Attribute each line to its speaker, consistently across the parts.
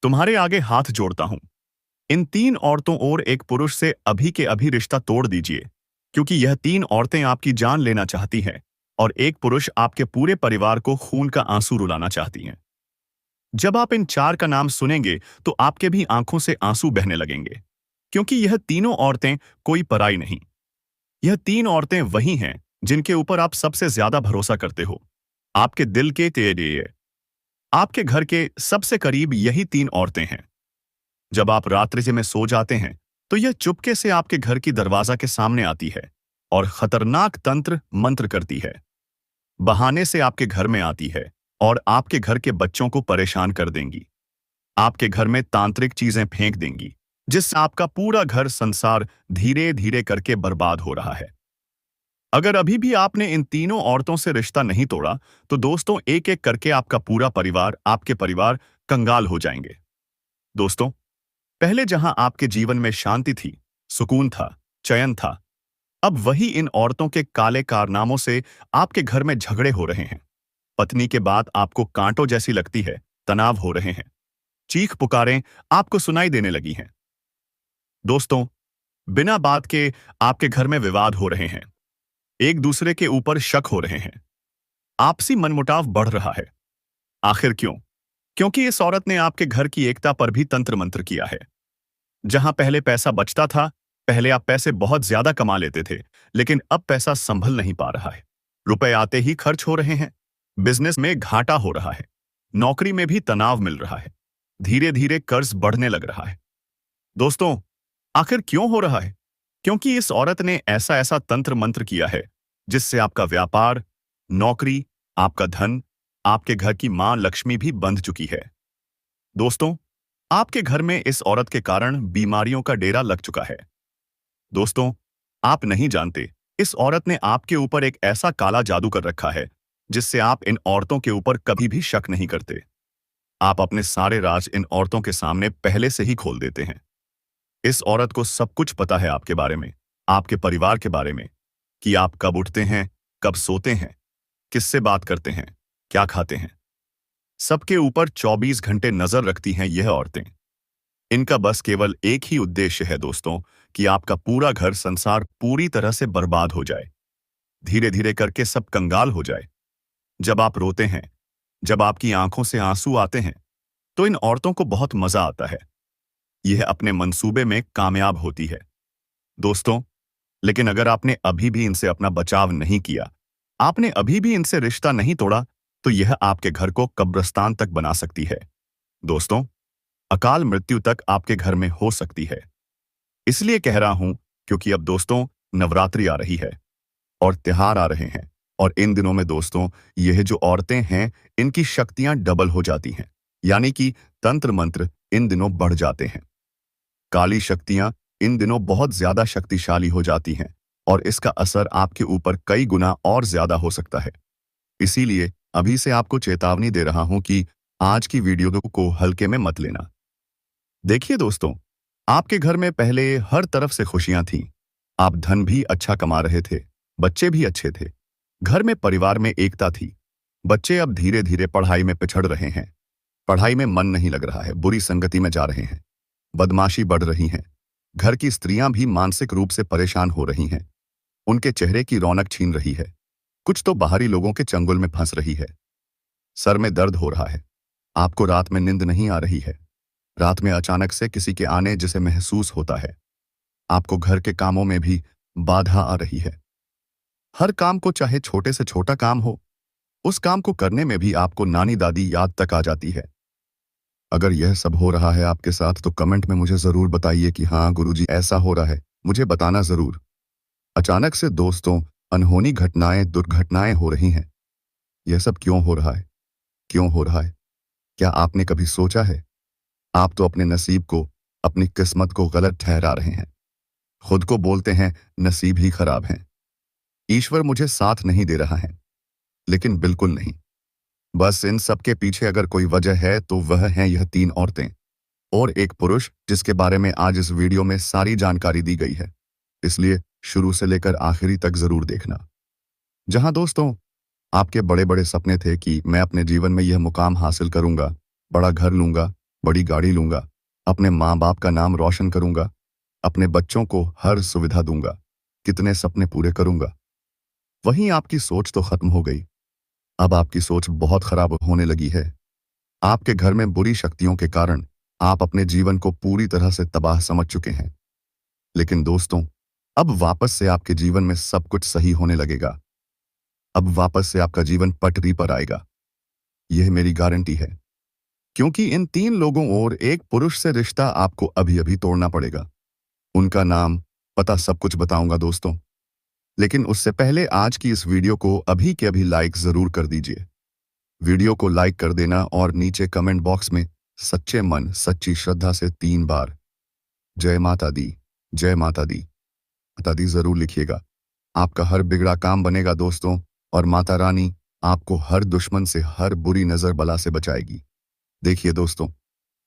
Speaker 1: तुम्हारे आगे हाथ जोड़ता हूं। इन तीन औरतों और एक पुरुष से अभी के अभी रिश्ता तोड़ दीजिए, क्योंकि यह तीन औरतें आपकी जान लेना चाहती हैं और एक पुरुष आपके पूरे परिवार को खून का आंसू रुलाना चाहती हैं। जब आप इन चार का नाम सुनेंगे तो आपके भी आंखों से आंसू बहने लगेंगे, क्योंकि यह तीनों औरतें कोई पराई नहीं। यह तीन औरतें वही हैं जिनके ऊपर आप सबसे ज्यादा भरोसा करते हो। आपके दिल के तेरे, आपके घर के सबसे करीब यही तीन औरतें हैं। जब आप रात्रि में सो जाते हैं तो यह चुपके से आपके घर की दरवाजा के सामने आती है और खतरनाक तंत्र मंत्र करती है। बहाने से आपके घर में आती है और आपके घर के बच्चों को परेशान कर देंगी। आपके घर में तांत्रिक चीजें फेंक देंगी, जिससे आपका पूरा घर संसार धीरे धीरे करके बर्बाद हो रहा है। अगर अभी भी आपने इन तीनों औरतों से रिश्ता नहीं तोड़ा तो दोस्तों, एक एक करके आपका पूरा परिवार, आपके परिवार कंगाल हो जाएंगे। दोस्तों, पहले जहां आपके जीवन में शांति थी, सुकून था, चयन था, अब वही इन औरतों के काले कारनामों से आपके घर में झगड़े हो रहे हैं। पत्नी के बाद आपको कांटों जैसी लगती है, तनाव हो रहे हैं, चीख पुकारें आपको सुनाई देने लगी हैं। दोस्तों, बिना बात के आपके घर में विवाद हो रहे हैं, एक दूसरे के ऊपर शक हो रहे हैं, आपसी मनमुटाव बढ़ रहा है। आखिर क्यों? क्योंकि इस औरत ने आपके घर की एकता पर भी तंत्र मंत्र किया है। जहां पहले पैसा बचता था, पहले आप पैसे बहुत ज्यादा कमा लेते थे, लेकिन अब पैसा संभल नहीं पा रहा है। रुपए आते ही खर्च हो रहे हैं, बिजनेस में घाटा हो रहा है, नौकरी में भी तनाव मिल रहा है, धीरे धीरे कर्ज बढ़ने लग रहा है। दोस्तों, आखिर क्यों हो रहा है? क्योंकि इस औरत ने ऐसा ऐसा तंत्र मंत्र किया है जिससे आपका व्यापार, नौकरी, आपका धन, आपके घर की मां लक्ष्मी भी बंध चुकी है। दोस्तों, आपके घर में इस औरत के कारण बीमारियों का डेरा लग चुका है। दोस्तों, आप नहीं जानते, इस औरत ने आपके ऊपर एक ऐसा काला जादू कर रखा है जिससे आप इन औरतों के ऊपर कभी भी शक नहीं करते। आप अपने सारे राज इन औरतों के सामने पहले से ही खोल देते हैं। इस औरत को सब कुछ पता है आपके बारे में, आपके परिवार के बारे में, कि आप कब उठते हैं, कब सोते हैं, किससे बात करते हैं, क्या खाते हैं। सबके ऊपर 24 घंटे नजर रखती हैं यह औरतें। इनका बस केवल एक ही उद्देश्य है दोस्तों, कि आपका पूरा घर संसार पूरी तरह से बर्बाद हो जाए, धीरे धीरे करके सब कंगाल हो जाए। जब आप रोते हैं, जब आपकी आंखों से आंसू आते हैं, तो इन औरतों को बहुत मजा आता है। यह अपने मंसूबे में कामयाब होती है। दोस्तों, लेकिन अगर आपने अभी भी इनसे अपना बचाव नहीं किया, आपने अभी भी इनसे रिश्ता नहीं तोड़ा, तो यह आपके घर को कब्रिस्तान तक बना सकती है। दोस्तों, अकाल मृत्यु तक आपके घर में हो सकती है। इसलिए कह रहा हूं, क्योंकि अब दोस्तों नवरात्रि आ रही है और त्योहार आ रहे हैं, और इन दिनों में दोस्तों यह जो औरतें हैं, इनकी शक्तियां डबल हो जाती हैं, यानी कि तंत्र मंत्र इन दिनों बढ़ जाते हैं। काली शक्तियां इन दिनों बहुत ज्यादा शक्तिशाली हो जाती हैं और इसका असर आपके ऊपर कई गुना और ज्यादा हो सकता है। इसीलिए अभी से आपको चेतावनी दे रहा हूं कि आज की वीडियो को हल्के में मत लेना। देखिए दोस्तों, आपके घर में पहले हर तरफ से खुशियां थीं। आप धन भी अच्छा कमा रहे थे, बच्चे भी अच्छे थे, घर में परिवार में एकता थी। बच्चे अब धीरे धीरे पढ़ाई में पिछड़ रहे हैं, पढ़ाई में मन नहीं लग रहा है, बुरी संगति में जा रहे हैं, बदमाशी बढ़ रही है। घर की स्त्रियां भी मानसिक रूप से परेशान हो रही हैं, उनके चेहरे की रौनक छीन रही है, कुछ तो बाहरी लोगों के चंगुल में फंस रही है। सर में दर्द हो रहा है, आपको रात में नींद नहीं आ रही है, रात में अचानक से किसी के आने जैसे महसूस होता है। आपको घर के कामों में भी बाधा आ रही है। हर काम को, चाहे छोटे से छोटा काम हो, उस काम को करने में भी आपको नानी दादी याद तक आ जाती है। अगर यह सब हो रहा है आपके साथ तो कमेंट में मुझे जरूर बताइए कि हाँ गुरुजी ऐसा हो रहा है, मुझे बताना जरूर। अचानक से दोस्तों अनहोनी घटनाएं, दुर्घटनाएं हो रही हैं। यह सब क्यों हो रहा है? क्यों हो रहा है? क्या आपने कभी सोचा है? आप तो अपने नसीब को, अपनी किस्मत को गलत ठहरा रहे हैं। खुद को बोलते हैं नसीब ही खराब है, ईश्वर मुझे साथ नहीं दे रहा है, लेकिन बिल्कुल नहीं। बस इन सब के पीछे अगर कोई वजह है तो वह हैं यह तीन औरतें और एक पुरुष, जिसके बारे में आज इस वीडियो में सारी जानकारी दी गई है। इसलिए शुरू से लेकर आखिरी तक जरूर देखना। जहां दोस्तों आपके बड़े बड़े सपने थे कि मैं अपने जीवन में यह मुकाम हासिल करूंगा, बड़ा घर लूंगा, बड़ी गाड़ी लूंगा, अपने माँ बाप का नाम रोशन करूंगा, अपने बच्चों को हर सुविधा दूंगा, कितने सपने पूरे करूंगा। वहीं आपकी सोच तो खत्म हो गई। अब आपकी सोच बहुत खराब होने लगी है। आपके घर में बुरी शक्तियों के कारण आप अपने जीवन को पूरी तरह से तबाह समझ चुके हैं। लेकिन दोस्तों, अब वापस से आपके जीवन में सब कुछ सही होने लगेगा। अब वापस से आपका जीवन पटरी पर आएगा। यह मेरी गारंटी है। क्योंकि इन तीन लोगों और एक पुरुष से रिश्ता आपको अभी अभी तोड़ना पड़ेगा। उनका नाम, पता सब कुछ बताऊंगा दोस्तों। लेकिन उससे पहले आज की इस वीडियो को अभी के अभी लाइक जरूर कर दीजिए। वीडियो को लाइक कर देना और नीचे कमेंट बॉक्स में सच्चे मन सच्ची श्रद्धा से 3 बार जय माता दी, जय माता दी, माता दी जरूर लिखिएगा। आपका हर बिगड़ा काम बनेगा दोस्तों, और माता रानी आपको हर दुश्मन से, हर बुरी नजर बला से बचाएगी। देखिए दोस्तों,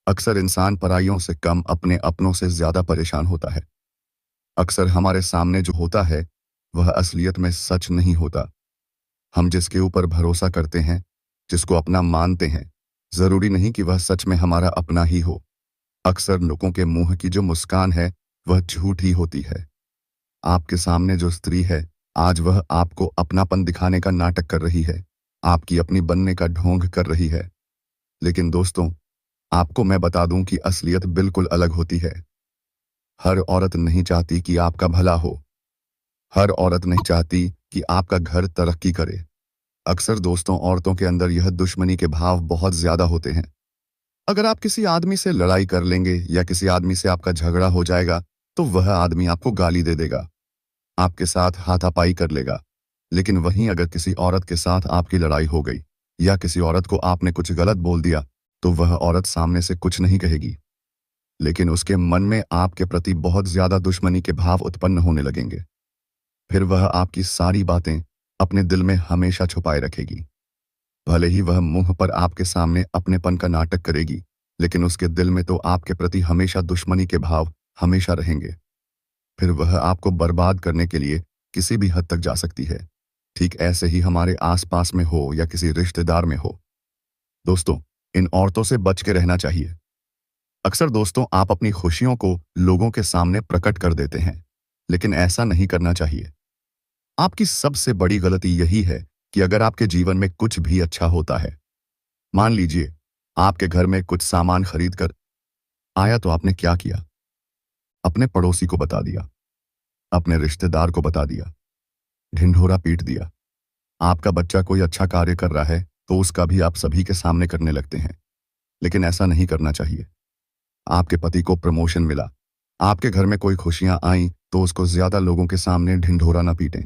Speaker 1: अक्सर इंसान पराइयों से कम अपने अपनों से ज्यादा परेशान होता है। अक्सर हमारे सामने जो होता है वह असलियत में सच नहीं होता। हम जिसके ऊपर भरोसा करते हैं, जिसको अपना मानते हैं, जरूरी नहीं कि वह सच में हमारा अपना ही हो। अक्सर लोगों के मुंह की जो मुस्कान है वह झूठ ही होती है। आपके सामने जो स्त्री है, आज वह आपको अपनापन दिखाने का नाटक कर रही है, आपकी अपनी बनने का ढोंग कर रही है। लेकिन दोस्तों, आपको मैं बता दूं कि असलियत बिल्कुल अलग होती है। हर औरत नहीं चाहती कि आपका भला हो। हर औरत नहीं चाहती कि आपका घर तरक्की करे। अक्सर दोस्तों, औरतों के अंदर यह दुश्मनी के भाव बहुत ज्यादा होते हैं। अगर आप किसी आदमी से लड़ाई कर लेंगे या किसी आदमी से आपका झगड़ा हो जाएगा, तो वह आदमी आपको गाली दे देगा, आपके साथ हाथापाई कर लेगा। लेकिन वहीं अगर किसी औरत के साथ आपकी लड़ाई हो गई या किसी औरत को आपने कुछ गलत बोल दिया, तो वह औरत सामने से कुछ नहीं कहेगी, लेकिन उसके मन में आपके प्रति बहुत ज्यादा दुश्मनी के भाव उत्पन्न होने लगेंगे। फिर वह आपकी सारी बातें अपने दिल में हमेशा छुपाए रखेगी। भले ही वह मुंह पर आपके सामने अपनेपन का नाटक करेगी, लेकिन उसके दिल में तो आपके प्रति हमेशा दुश्मनी के भाव हमेशा रहेंगे। फिर वह आपको बर्बाद करने के लिए किसी भी हद तक जा सकती है। ठीक ऐसे ही हमारे आसपास में हो या किसी रिश्तेदार में हो। दोस्तों, इन औरतों से बच के रहना चाहिए। अक्सर दोस्तों, आप अपनी खुशियों को लोगों के सामने प्रकट कर देते हैं, लेकिन ऐसा नहीं करना चाहिए। आपकी सबसे बड़ी गलती यही है कि अगर आपके जीवन में कुछ भी अच्छा होता है, मान लीजिए आपके घर में कुछ सामान खरीद कर आया, तो आपने क्या किया? अपने पड़ोसी को बता दिया, अपने रिश्तेदार को बता दिया, ढिंढोरा पीट दिया। आपका बच्चा कोई अच्छा कार्य कर रहा है तो उसका भी आप सभी के सामने करने लगते हैं, लेकिन ऐसा नहीं करना चाहिए। आपके पति को प्रमोशन मिला, आपके घर में कोई खुशियां आईं, तो उसको ज्यादा लोगों के सामने ढिंढोरा ना पीटें,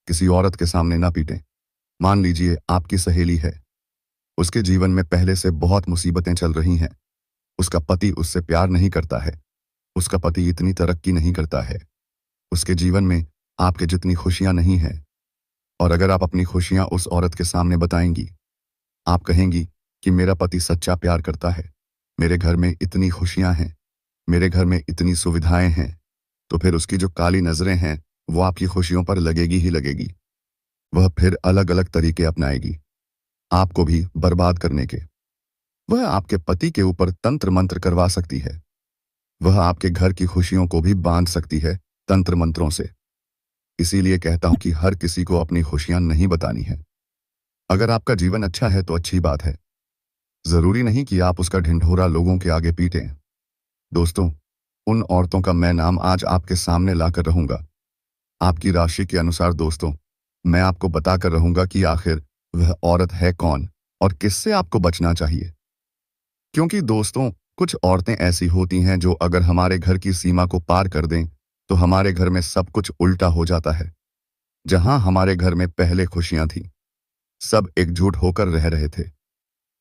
Speaker 1: किसी औरत के सामने ना पीटें। मान लीजिए आपकी सहेली है, उसके जीवन में पहले से बहुत मुसीबतें चल रही हैं, उसका पति उससे प्यार नहीं करता है, उसका पति इतनी तरक्की नहीं करता है, उसके जीवन में आपके जितनी खुशियां नहीं हैं। और अगर आप अपनी खुशियां उस औरत के सामने बताएंगी, आप कहेंगी कि मेरा पति सच्चा प्यार करता है, मेरे घर में इतनी खुशियां हैं, मेरे घर में इतनी सुविधाएं हैं, तो फिर उसकी जो काली नजरें हैं वो आपकी खुशियों पर लगेगी ही लगेगी। वह फिर अलग अलग तरीके अपनाएगी आपको भी बर्बाद करने के। वह आपके पति के ऊपर तंत्र मंत्र करवा सकती है। वह आपके घर की खुशियों को भी बांध सकती है तंत्र मंत्रों से। इसीलिए कहता हूं कि हर किसी को अपनी खुशियां नहीं बतानी है। अगर आपका जीवन अच्छा है तो अच्छी बात है, जरूरी नहीं कि आप उसका ढिंढोरा लोगों के आगे पीटें। दोस्तों, उन औरतों का मैं नाम आज आपके सामने लाकर रहूंगा। आपकी राशि के अनुसार दोस्तों, मैं आपको बताकर रहूंगा कि आखिर वह औरत है कौन और किससे आपको बचना चाहिए। क्योंकि दोस्तों, कुछ औरतें ऐसी होती हैं जो अगर हमारे घर की सीमा को पार कर दें, तो हमारे घर में सब कुछ उल्टा हो जाता है। जहां हमारे घर में पहले खुशियां थी, सब एकजुट होकर रह रहे थे,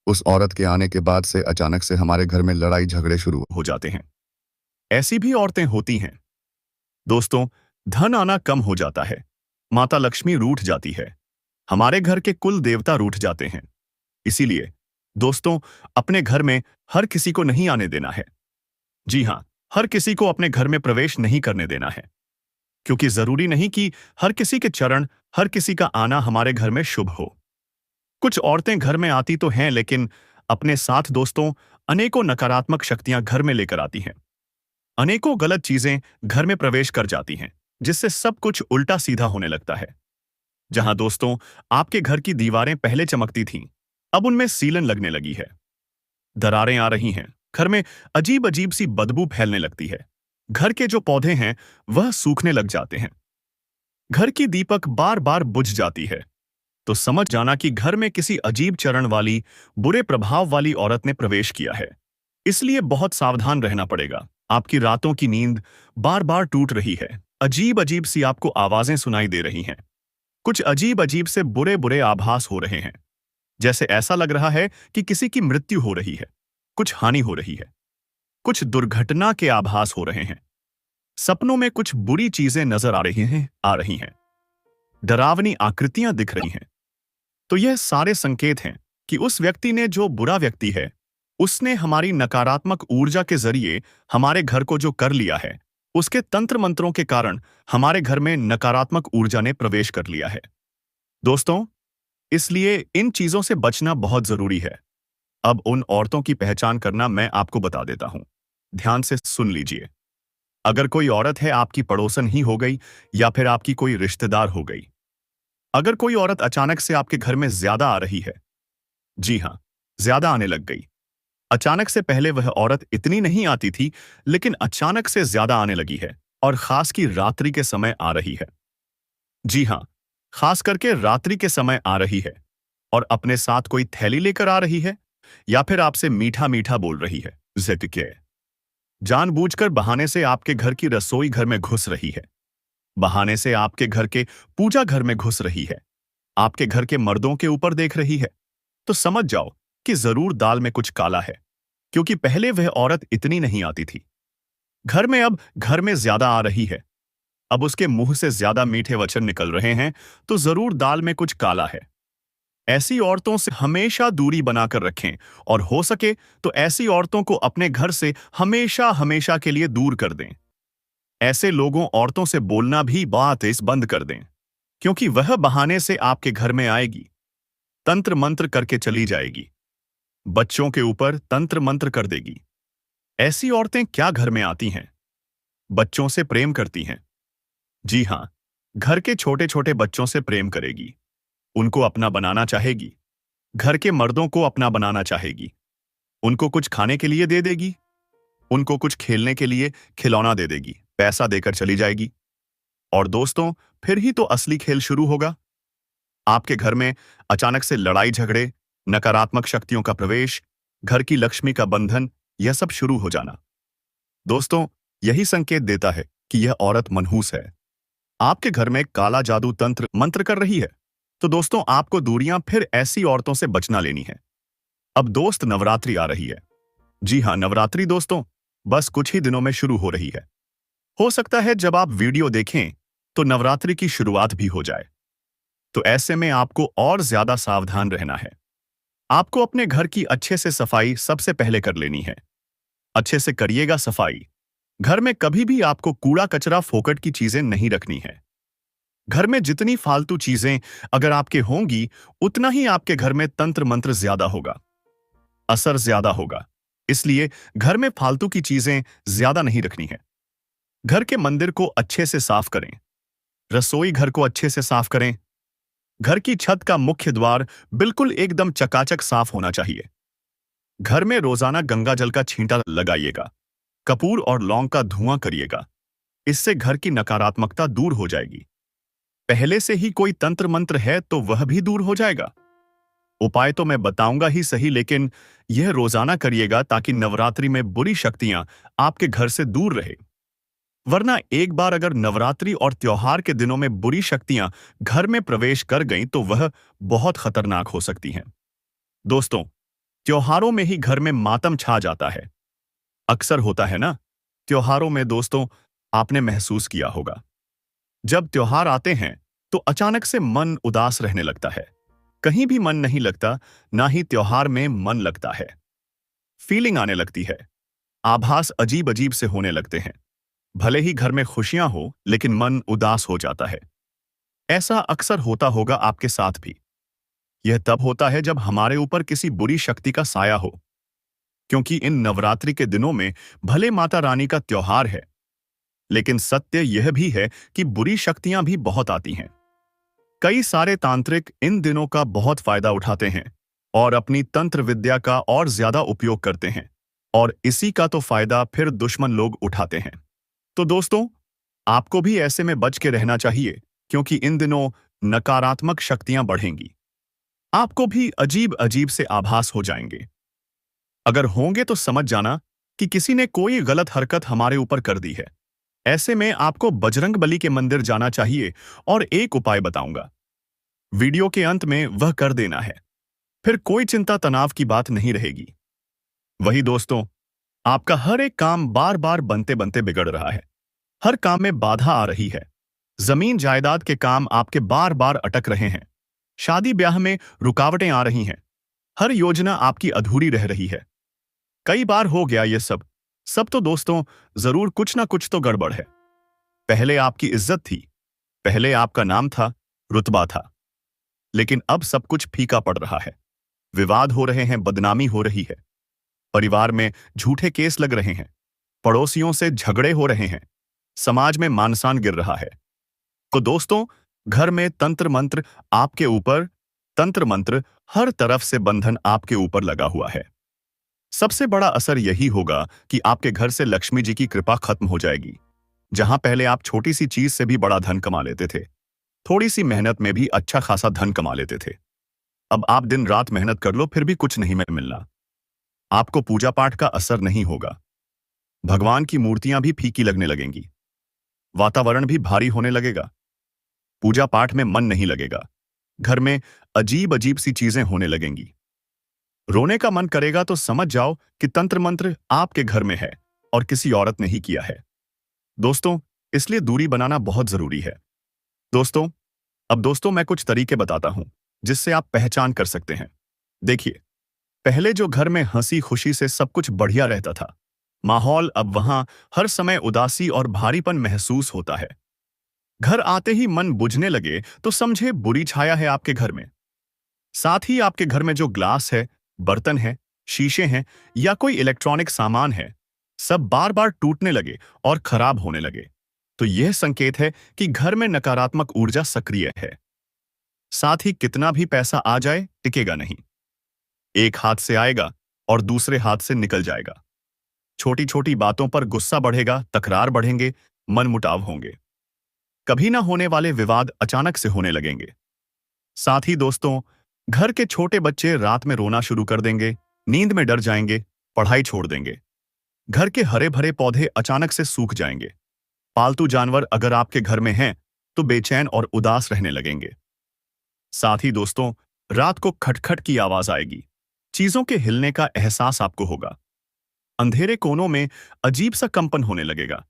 Speaker 1: उस औरत के आने के बाद से अचानक से हमारे घर में लड़ाई झगड़े शुरू हो जाते हैं। ऐसी भी औरतें होती हैं दोस्तों, धन आना कम हो जाता है, माता लक्ष्मी रूठ जाती है, हमारे घर के कुल देवता रूठ जाते हैं। इसीलिए दोस्तों, अपने घर में हर किसी को नहीं आने देना है। जी हां, हर किसी को अपने घर में प्रवेश नहीं करने देना है, क्योंकि जरूरी नहीं कि हर किसी के चरण, हर किसी का आना हमारे घर में शुभ हो। कुछ औरतें घर में आती तो हैं, लेकिन अपने साथ दोस्तों अनेकों नकारात्मक शक्तियां घर में लेकर आती हैं। अनेकों गलत चीजें घर में प्रवेश कर जाती हैं, जिससे सब कुछ उल्टा सीधा होने लगता है। जहां दोस्तों आपके घर की दीवारें पहले चमकती थीं, अब उनमें सीलन लगने लगी है। दरारें आ रही हैं, घर में अजीब अजीब सी बदबू फैलने लगती है। घर के जो पौधे हैं वह सूखने लग जाते हैं। घर की दीपक बार बार बुझ जाती है। तो समझ जाना कि घर में किसी अजीब चरण वाली, बुरे प्रभाव वाली औरत ने प्रवेश किया है। इसलिए बहुत सावधान रहना पड़ेगा। आपकी रातों की नींद बार बार टूट रही है। अजीब अजीब सी आपको आवाजें सुनाई दे रही हैं। कुछ अजीब अजीब से बुरे बुरे आभास हो रहे हैं। जैसे ऐसा लग रहा है कि किसी की मृत्यु हो रही है, कुछ हानि हो रही है, कुछ दुर्घटना के आभास हो रहे हैं। सपनों में कुछ बुरी चीजें नजर आ रही हैं। डरावनी आकृतियां दिख रही हैं। तो यह सारे संकेत हैं कि उस व्यक्ति ने, जो बुरा व्यक्ति है, उसने हमारी नकारात्मक ऊर्जा के जरिए हमारे घर को जो कर लिया है, उसके तंत्र मंत्रों के कारण हमारे घर में नकारात्मक ऊर्जा ने प्रवेश कर लिया है। दोस्तों, इसलिए इन चीजों से बचना बहुत जरूरी है। अब उन औरतों की पहचान करना मैं आपको बता देता हूं। ध्यान से सुन लीजिए। अगर कोई औरत है, आपकी पड़ोसन ही हो गई या फिर आपकी कोई रिश्तेदार हो गई। अगर कोई औरत अचानक से आपके घर में ज्यादा आ रही है, जी हां, ज्यादा आने लग गई। अचानक से पहले वह औरत इतनी नहीं आती थी, लेकिन अचानक से ज्यादा आने लगी है और खास की रात्रि के समय आ रही है। जी हां, खास करके रात्रि के समय आ रही है और अपने साथ कोई थैली लेकर आ रही है या फिर आपसे मीठा मीठा बोल रही है। ज़िक्र जानबूझकर बहाने से आपके घर की रसोई घर में घुस रही है। बहाने से आपके घर के पूजा घर में घुस रही है। आपके घर के मर्दों के ऊपर देख रही है। तो समझ जाओ कि जरूर दाल में कुछ काला है, क्योंकि पहले वह औरत इतनी नहीं आती थी। घर में अब घर में ज्यादा आ रही है। अब उसके मुंह से ज्यादा मीठे वचन निकल रहे हैं, तो जरूर दाल में कुछ काला है। ऐसी औरतों से हमेशा दूरी बनाकर रखें और हो सके तो ऐसी औरतों को अपने घर से हमेशा हमेशा के लिए दूर कर दें। ऐसे लोगों औरतों से बोलना भी बात इस बंद कर दें, क्योंकि वह बहाने से आपके घर में आएगी, तंत्र मंत्र करके चली जाएगी, बच्चों के ऊपर तंत्र मंत्र कर देगी। ऐसी औरतें क्या घर में आती हैं? बच्चों से प्रेम करती हैं। जी हां, घर के छोटे छोटे बच्चों से प्रेम करेगी, उनको अपना बनाना चाहेगी, घर के मर्दों को अपना बनाना चाहेगी, उनको कुछ खाने के लिए दे देगी, उनको कुछ खेलने के लिए खिलौना दे देगी, पैसा देकर चली जाएगी। और दोस्तों, फिर ही तो असली खेल शुरू होगा। आपके घर में अचानक से लड़ाई झगड़े, नकारात्मक शक्तियों का प्रवेश, घर की लक्ष्मी का बंधन, यह सब शुरू हो जाना। दोस्तों, यही संकेत देता है कि यह औरत मनहूस है, आपके घर में काला जादू तंत्र मंत्र कर रही है। तो दोस्तों, आपको दूरियां फिर ऐसी औरतों से बचना लेनी है। अब दोस्त, नवरात्रि आ रही है। जी हां, नवरात्रि दोस्तों बस कुछ ही दिनों में शुरू हो रही है। हो सकता है जब आप वीडियो देखें तो नवरात्रि की शुरुआत भी हो जाए। तो ऐसे में आपको और ज्यादा सावधान रहना है। आपको अपने घर की अच्छे से सफाई सबसे पहले कर लेनी है। अच्छे से करिएगा सफाई। घर में कभी भी आपको कूड़ा कचरा फोकट की चीजें नहीं रखनी है। घर में जितनी फालतू चीजें अगर आपके होंगी, उतना ही आपके घर में तंत्र मंत्र ज्यादा होगा, असर ज्यादा होगा। इसलिए घर में फालतू की चीजें ज्यादा नहीं रखनी है। घर के मंदिर को अच्छे से साफ करें। रसोई घर को अच्छे से साफ करें। घर की छत का मुख्य द्वार बिल्कुल एकदम चकाचक साफ होना चाहिए। घर में रोजाना गंगा जल का छींटा लगाइएगा। कपूर और लौंग का धुआं करिएगा। इससे घर की नकारात्मकता दूर हो जाएगी। पहले से ही कोई तंत्र मंत्र है तो वह भी दूर हो जाएगा। उपाय तो मैं बताऊंगा ही सही, लेकिन यह रोजाना करिएगा ताकि नवरात्रि में बुरी शक्तियां आपके घर से दूर रहे। वरना एक बार अगर नवरात्रि और त्योहार के दिनों में बुरी शक्तियां घर में प्रवेश कर गईं तो वह बहुत खतरनाक हो सकती हैं। दोस्तों, त्योहारों में ही घर में मातम छा जाता है। अक्सर होता है ना, त्योहारों में दोस्तों आपने महसूस किया होगा, जब त्योहार आते हैं तो अचानक से मन उदास रहने लगता है। कहीं भी मन नहीं लगता, ना ही त्योहार में मन लगता है। फीलिंग आने लगती है। आभास अजीब अजीब से होने लगते हैं। भले ही घर में खुशियां हो, लेकिन मन उदास हो जाता है। ऐसा अक्सर होता होगा आपके साथ भी। यह तब होता है जब हमारे ऊपर किसी बुरी शक्ति का साया हो। क्योंकि इन नवरात्रि के दिनों में भले माता रानी का त्योहार है, लेकिन सत्य यह भी है कि बुरी शक्तियां भी बहुत आती हैं। कई सारे तांत्रिक इन दिनों का बहुत फायदा उठाते हैं और अपनी तंत्र विद्या का और ज्यादा उपयोग करते हैं, और इसी का तो फायदा फिर दुश्मन लोग उठाते हैं। तो दोस्तों, आपको भी ऐसे में बच के रहना चाहिए, क्योंकि इन दिनों नकारात्मक शक्तियां बढ़ेंगी। आपको भी अजीब अजीब से आभास हो जाएंगे। अगर होंगे तो समझ जाना कि किसी ने कोई गलत हरकत हमारे ऊपर कर दी है। ऐसे में आपको बजरंगबली के मंदिर जाना चाहिए, और एक उपाय बताऊंगा, वीडियो के अंत में वह कर देना है। फिर कोई चिंता तनाव की बात नहीं रहेगी। वही दोस्तों, आपका हर एक काम बार बार बनते बनते बिगड़ रहा है। हर काम में बाधा आ रही है। जमीन जायदाद के काम आपके बार बार अटक रहे हैं। शादी ब्याह में रुकावटें आ रही हैं। हर योजना आपकी अधूरी रह रही है। कई बार हो गया ये सब तो दोस्तों, जरूर कुछ ना कुछ तो गड़बड़ है। पहले आपकी इज्जत थी, पहले आपका नाम था, रुतबा था, लेकिन अब सब कुछ फीका पड़ रहा है। विवाद हो रहे हैं, बदनामी हो रही है, परिवार में झूठे केस लग रहे हैं, पड़ोसियों से झगड़े हो रहे हैं, समाज में मानसान गिर रहा है। तो दोस्तों, घर में तंत्र मंत्र आपके ऊपर, तंत्र मंत्र हर तरफ से बंधन आपके ऊपर लगा हुआ है। सबसे बड़ा असर यही होगा कि आपके घर से लक्ष्मी जी की कृपा खत्म हो जाएगी। जहां पहले आप छोटी सी चीज से भी बड़ा धन कमा लेते थे, थोड़ी सी मेहनत में भी अच्छा खासा धन कमा लेते थे, अब आप दिन रात मेहनत कर लो फिर भी कुछ नहीं मिलना। आपको पूजा पाठ का असर नहीं होगा। भगवान की मूर्तियां भी फीकी लगने लगेंगी। वातावरण भी भारी होने लगेगा। पूजा पाठ में मन नहीं लगेगा। घर में अजीब अजीब सी चीजें होने लगेंगी। रोने का मन करेगा तो समझ जाओ कि तंत्र मंत्र आपके घर में है और किसी औरत ने ही किया है। दोस्तों, इसलिए दूरी बनाना बहुत जरूरी है। दोस्तों, अब दोस्तों मैं कुछ तरीके बताता हूं जिससे आप पहचान कर सकते हैं। देखिए, पहले जो घर में हंसी खुशी से सब कुछ बढ़िया रहता था, माहौल अब वहां हर समय उदासी और भारीपन महसूस होता है। घर आते ही मन बुझने लगे तो समझे बुरी छाया है आपके घर में। साथ ही आपके घर में जो ग्लास है, बर्तन है, शीशे हैं या कोई इलेक्ट्रॉनिक सामान है, सब बार बार टूटने लगे और खराब होने लगे, तो यह संकेत है कि घर में नकारात्मक ऊर्जा सक्रिय है। साथ ही कितना भी पैसा आ जाए, टिकेगा नहीं। एक हाथ से आएगा और दूसरे हाथ से निकल जाएगा। छोटी छोटी बातों पर गुस्सा बढ़ेगा, तकरार बढ़ेंगे, मनमुटाव होंगे। कभी ना होने वाले विवाद अचानक से होने लगेंगे। साथ ही दोस्तों, घर के छोटे बच्चे रात में रोना शुरू कर देंगे, नींद में डर जाएंगे, पढ़ाई छोड़ देंगे। घर के हरे भरे पौधे अचानक से सूख जाएंगे। पालतू जानवर अगर आपके घर में हैं, तो बेचैन और उदास रहने लगेंगे। साथ ही दोस्तों, रात को खटखट की आवाज आएगी। चीजों के हिलने का एहसास आपको होगा। अंधेरे कोनों में अजीब सा कंपन होने लगेगा।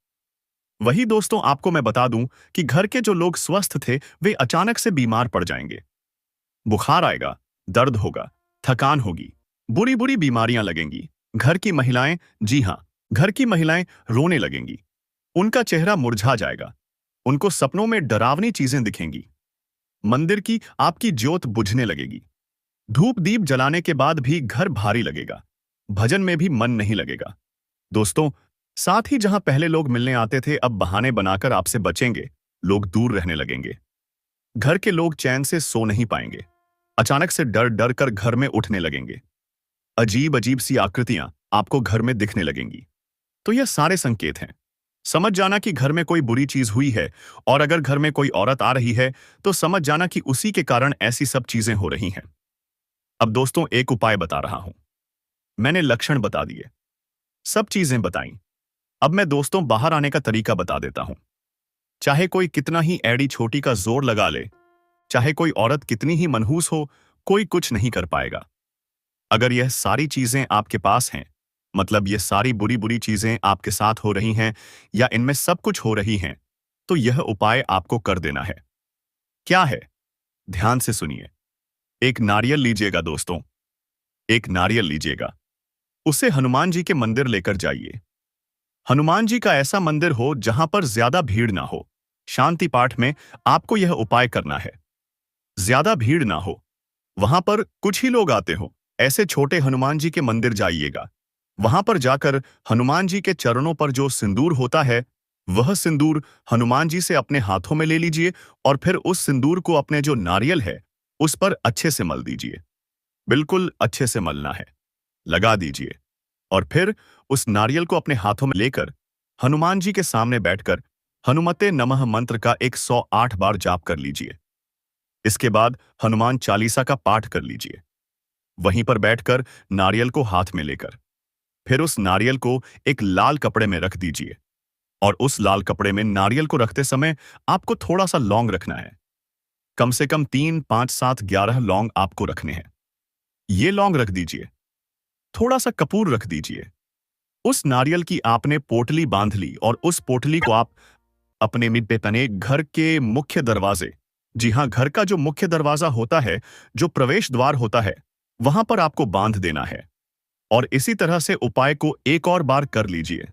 Speaker 1: वही दोस्तों, आपको मैं बता दूं कि घर के जो लोग स्वस्थ थे, वे अचानक से बीमार पड़ जाएंगे। बुखार आएगा, दर्द होगा, थकान होगी, बुरी बुरी बीमारियां लगेंगी। घर की महिलाएं, जी हां, घर की महिलाएं रोने लगेंगी। उनका चेहरा मुरझा जाएगा। उनको सपनों में डरावनी चीजें दिखेंगी। मंदिर की आपकी ज्योत बुझने लगेगी। धूप दीप जलाने के बाद भी घर भारी लगेगा। भजन में भी मन नहीं लगेगा। दोस्तों, साथ ही जहां पहले लोग मिलने आते थे, अब बहाने बनाकर आपसे बचेंगे। लोग दूर रहने लगेंगे। घर के लोग चैन से सो नहीं पाएंगे। अचानक से डर डर कर घर में उठने लगेंगे। अजीब अजीब सी आकृतियां आपको घर में दिखने लगेंगी। तो यह सारे संकेत हैं। समझ जाना कि घर में कोई बुरी चीज हुई है, और अगर घर में कोई औरत आ रही है तो समझ जाना कि उसी के कारण ऐसी सब चीजें हो रही हैं। अब दोस्तों, एक उपाय बता रहा हूं। मैंने लक्षण बता दिए, सब चीजें बताई। अब मैं दोस्तों बाहर आने का तरीका बता देता हूं। चाहे कोई कितना ही एड़ी छोटी का जोर लगा ले, चाहे कोई औरत कितनी ही मनहूस हो, कोई कुछ नहीं कर पाएगा। अगर यह सारी चीजें आपके पास हैं, मतलब ये सारी बुरी बुरी चीजें आपके साथ हो रही हैं या इनमें सब कुछ हो रही हैं, तो यह उपाय आपको कर देना है। क्या है? ध्यान से सुनिए। एक नारियल लीजिएगा दोस्तों, एक नारियल लीजिएगा। उसे हनुमान जी के मंदिर लेकर जाइए। हनुमान जी का ऐसा मंदिर हो जहां पर ज्यादा भीड़ ना हो। शांति पाठ में आपको यह उपाय करना है। ज्यादा भीड़ ना हो, वहां पर कुछ ही लोग आते हो, ऐसे छोटे हनुमान जी के मंदिर जाइएगा। वहां पर जाकर हनुमान जी के चरणों पर जो सिंदूर होता है, वह सिंदूर हनुमान जी से अपने हाथों में ले लीजिए और फिर उस सिंदूर को अपने जो नारियल है उस पर अच्छे से मल दीजिए। बिल्कुल अच्छे से मलना है, लगा दीजिए और फिर उस नारियल को अपने हाथों में लेकर हनुमान जी के सामने बैठकर हनुमते नमः मंत्र का 108 बार जाप कर लीजिए। इसके बाद हनुमान चालीसा का पाठ कर लीजिए। वहीं पर बैठकर नारियल को हाथ में लेकर फिर उस नारियल को एक लाल कपड़े में रख दीजिए और उस लाल कपड़े में नारियल को रखते समय आपको थोड़ा सा लौंग रखना है। कम से कम 3, 5, 7, 11 लौंग आपको रखने हैं। ये लौंग रख दीजिए। थोड़ा सा कपूर रख दीजिए। उस नारियल की आपने पोटली बांध ली और उस पोटली को आप अपने मिट्टे तने घर के मुख्य दरवाजे, जी हां, घर का जो मुख्य दरवाजा होता है, जो प्रवेश द्वार होता है, वहां पर आपको बांध देना है और इसी तरह से उपाय को एक और बार कर लीजिए।